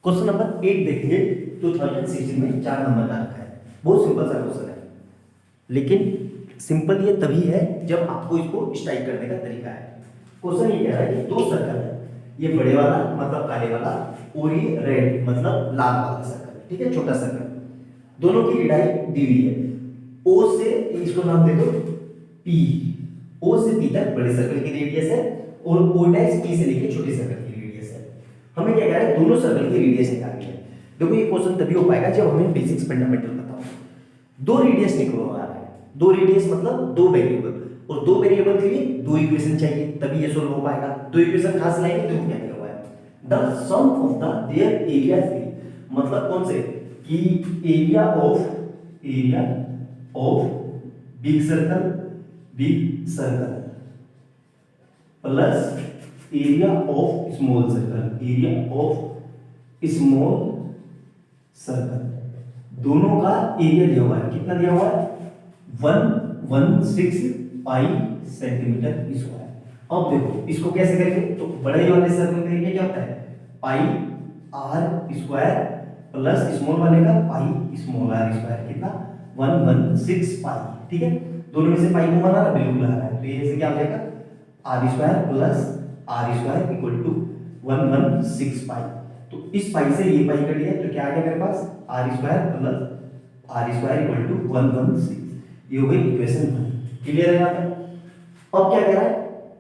Question number 8 देखिए 2016 में 4 number का रखा है। बहुत सिंपल सा क्वेश्चन है, लेकिन सिंपल ये तभी है जब आपको इसको स्ट्राइक करने का तरीका है। क्वेश्चन ये कह रहा है कि दो सर्कल है, ये बड़े वाला मतलब काले वाला और ये रेड मतलब लाल वाला सर्कल, ठीक है, छोटा सर्कल। दोनों की रेडियाई दी हुई है। ओ से इसको नाम दे दो पी, ओ से पी तक बड़े सर्कल की रेडियस है और ओ डैश पी से लेकर छोटे सर्कल की रेडियस है। हमें क्या कह रहा है, दोनों सर्कल की रेडियस निकालनी है। देखो ये क्वेश्चन तभी हो पाएगा जब हमें बेसिक्स फंडामेंटल पता हो। दो रेडियस निकलवा रहा है, दो रेडियस मतलब दो वेरिएबल, और दो वेरिएबल के लिए दो इक्वेशन चाहिए, तभी ये सोल्व हो पाएगा। दो इक्वेशन कहां से लाएंगे, देखो क्या दिया हुआ है, the sum of the their area मतलब कौन से कि area of big circle plus area of small circle, दोनों का एरिया दिया हुआ है। कितना दिया हुआ है, 116 पाई सेंटीमीटर स्क्वायर। अब देखो इसको कैसे करेंगे, तो बड़े वाले सर्कल का एरिया क्या होता है, पाई आर स्क्वायर प्लस स्मॉल वाले का पाई स्मॉल आर स्क्वायर, कितना 116 पाई, ठीक है। दोनों में से पाई को बना रहा बिल्कुल आ रहा है, तो ये ऐसे क्या हो जाएगा, r square plus are square equal to 116 pi. तो इस पाई से ये पाई कट गया, तो क्या आ गया मेरे पास, R square plus are square equal to 116। ये हो गई इक्वेशन 1। क्लियर है यहाँ तक। अब क्या कह रहा है,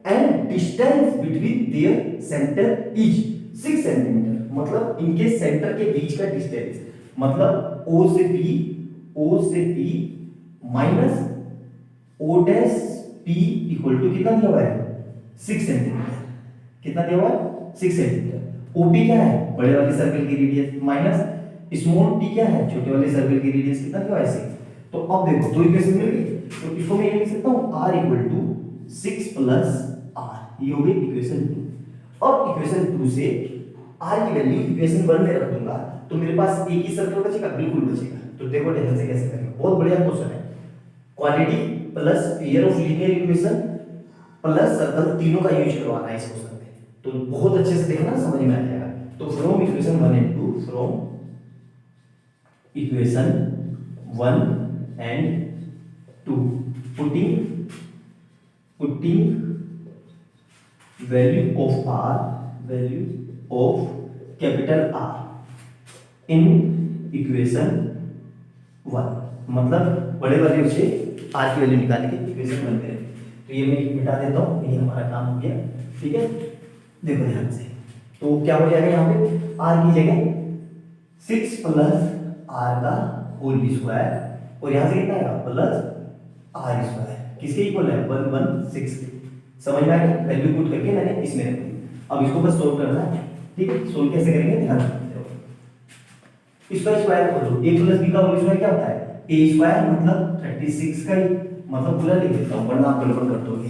and distance between their centre is 6 centimetre, मतलब इनके सेंटर के बीच का डिस्टेंस, मतलब O से P minus O dash P equal to कितना दिया हुआ है, 6 सेंटीमीटर। कितना दिया हुआ है, 6 सेंटीमीटर। OP क्या है, बड़े वाले सर्कल की रेडियस, माइनस स्मॉल p क्या है, छोटे वाले सर्कल की रेडियस, कितना दिया हुआ है, 6। तो अब देखो दो इक्वेशन मिल गई, तो इसको मैं ये लिख सकता हूं r equal to 6 plus r, ये हो गई इक्वेशन 2। अब इक्वेशन 2 से r की वैल्यू इक्वेशन 1 में रख दूंगा, तो मेरे पास एक ही सर्कल बचेगा, बिल्कुल बचेगा। तो देखो ध्यान से कैसे करेंगे, बहुत बढ़िया क्वेश्चन है। Quadratic plus pair of linear equation plus circle, तीनों का यूज करवाना है इस क्वेश्चन में, तो बहुत अच्छे से देखना, समझ में आ जाएगा। तो from equation 1 and 2, from equation 1 and 2, putting value of capital R in equation 1, मतलब बड़े वैल्यू से R की वैल्यू निकाल के इक्वेशन बनते हैं। तो ये मैं मिटा देता हूं, ये हमारा काम हो गया, ठीक है। देखो ध्यान से, तो क्या हो जाएगा यहाँ पे, R की जगह 6 प्लस R का होल स्क्वायर, और यहाँ से कितना आएगा, प्लस R स्क्वायर, किसके इक्वल है, 116। समझ में आ गया, वैल्यू पुट करके मैंने इसमें रख दी। अब इसको बस सोल्व करना है, ठीक है। सोल्व कैसे करेंगे, ध्यान रखो। इसका स्क्वायर कर दो, a प्लस b का होल स्क्वायर क्या होता है, a स्क्वायर मतलब 36 का ही मतलब पूरा लिख देता हूं, वरना आप गड़बड़ कर दोगे,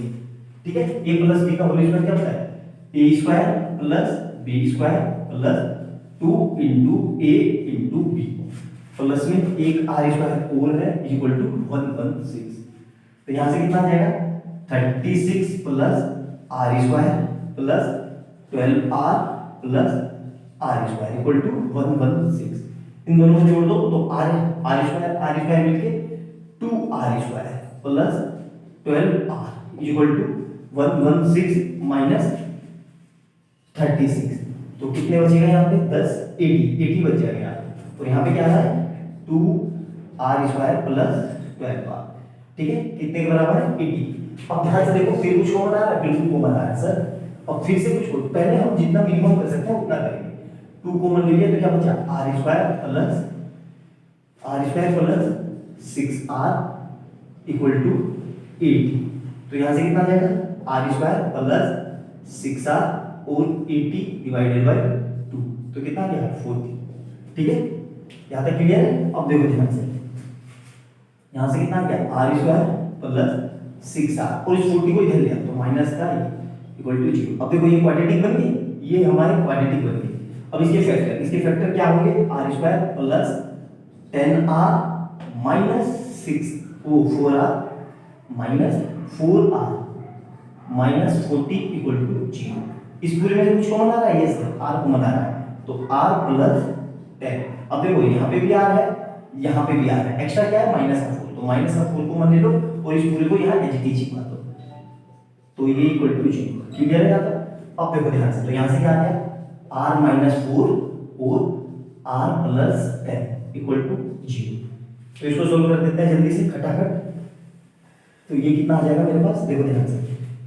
ठीक है। a प्लस b का होल स्क्वायर क्या होता है, a square plus b square plus 2 into a into b, plus में एक r स्क्वायर और है इक्वल टू 116। तो यहां से कितना आ जाएगा, 36 plus r square plus 12r plus r square equal to 116। इन दोनों को जोड़ दो तो r स्क्वायर मिलके 2r square plus 12r equal to 116 minus 36। तो कितने बचेगा यहाँ पे, 10 80 बच जाएगा यहाँ पे। तो यहाँ पे क्या है, 2r स्क्वायर प्लस 12r, ठीक है, कितने के बराबर है, 80। अब ध्यान से देखो, फिर कुछ कॉमन आ रहा है, बिल्कुल कॉमन आ रहा है सर। अब फिर से कुछ पहले हम जितना मिनिमम कर सकते हैं उतना करेंगे। 2 कॉमन ले लिया तो क्या बचा, r square plus 6r equal to 80। तो यहाँ से कितना आ जाएगा, r स्क्वायर प्लस 6r और 80 डिवाइडेड बाय 2, तो कितना आ गया, 40, ठीक है। यहाँ तक क्लियर है। अब देखो ध्यान से, यहाँ से कितना आ गया, r स्क्वायर प्लस 6r, और इस 40 को इधर लिया तो माइनस का इक्वल टू 0। अब देखो ये क्वाड्रेटिक बन गई, ये हमारे क्वाड्रेटिक बन गई। अब इसके फैक्टर क्या होंगे, r square plus 10r minus 4r minus 4r minus 40 equal to 0। इस पूरे में कुछ कॉमन आ रहा है, ये सर r कॉमन आ रहा है, तो r प्लस 10। अब देखो यहाँ पे भी r है, यहाँ पे भी r है, एक्स्ट्रा क्या है माइनस का 4, तो माइनस का 4 को मान ले लो और इस पूरे को यहाँ एज इट इज मान दो, तो ये इक्वल टू 0। क्लियर है यहाँ तक? अब देखो ध्यान से, तो यहाँ से क्या आ गया r माइनस 4 और r प्लस 10 इक्वल टू 0। तो इसको सोल्व कर देते हैं जल्दी से खटाखट। तो ये कितना आ जाएगा मेरे पास, देखो ध्यान से,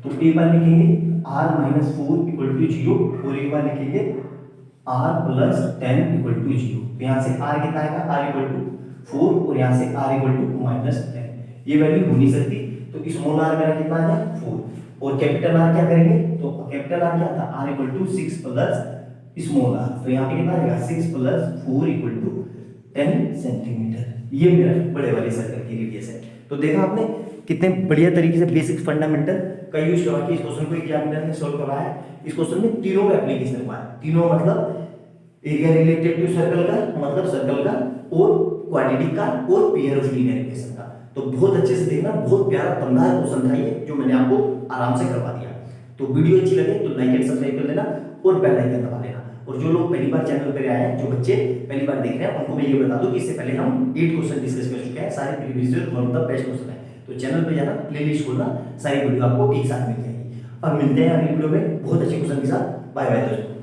तो एक बार लिखेंगे r माइनस 4 इक्वल टू 0 और एक बार लिखेंगे r प्लस 10 इक्वल टू 0। तो यहाँ से r कितना आएगा, r इक्वल टू 4 और यहाँ से r इक्वल टू माइनस 10। ये वैल्यू हो नहीं सकती, तो स्मॉल r मेरा कितना आ जाए 4 और कैपिटल R क्या करेंगे, तो कैपिटल R क्या था, r equal to 6 plus small r, तो यहाँ पे कितना आएगा 6 प्लस 4 इक्वल टू 10 सेंटीमीटर। ये मेरा बड़े वाले सर्कल की रेडियस है। तो देखा आपने कितने बढ़िया तरीके से बेसिक फंडामेंटल का यूज करवा के इस क्वेश्चन को एग्जामिनर ने सॉल्व करवाया है। इस क्वेश्चन में तीनों का एप्लीकेशन हुआ है, तीनों मतलब एरिया रिलेटेड टू सर्कल का, मतलब सर्कल का, और क्वाड्रेटिक का, और पेयर ऑफ लीनियर इक्वेशन का। तो बहुत अच्छे से देखना, बहुत प्यारा दमदार क्वेश्चन था ये, जो मैंने आपको आराम से करवा दिया। तो वीडियो अच्छी लगे तो लाइक एंड सब्सक्राइब कर लेना और बेल आइकन दबा लेना। और जो लोग पहली बार चैनल पर आए हैं, जो बच्चे पहली बार देख रहे हैं, उनको मैं ये बता दूं कि इससे पहले हम 8 क्वेश्चन डिस्कस कर चुके हैं, सारे previous year one of the best question है। तो चैनल पे जाना, प्लेलिस्ट खोलना, सारी वीडियो आपको एक साथ मिल जाएगी। अब मिलते हैं अगली वीडियो में बहुत अच्छे क्वेश्चन के साथ। बाय बाय दोस्तों।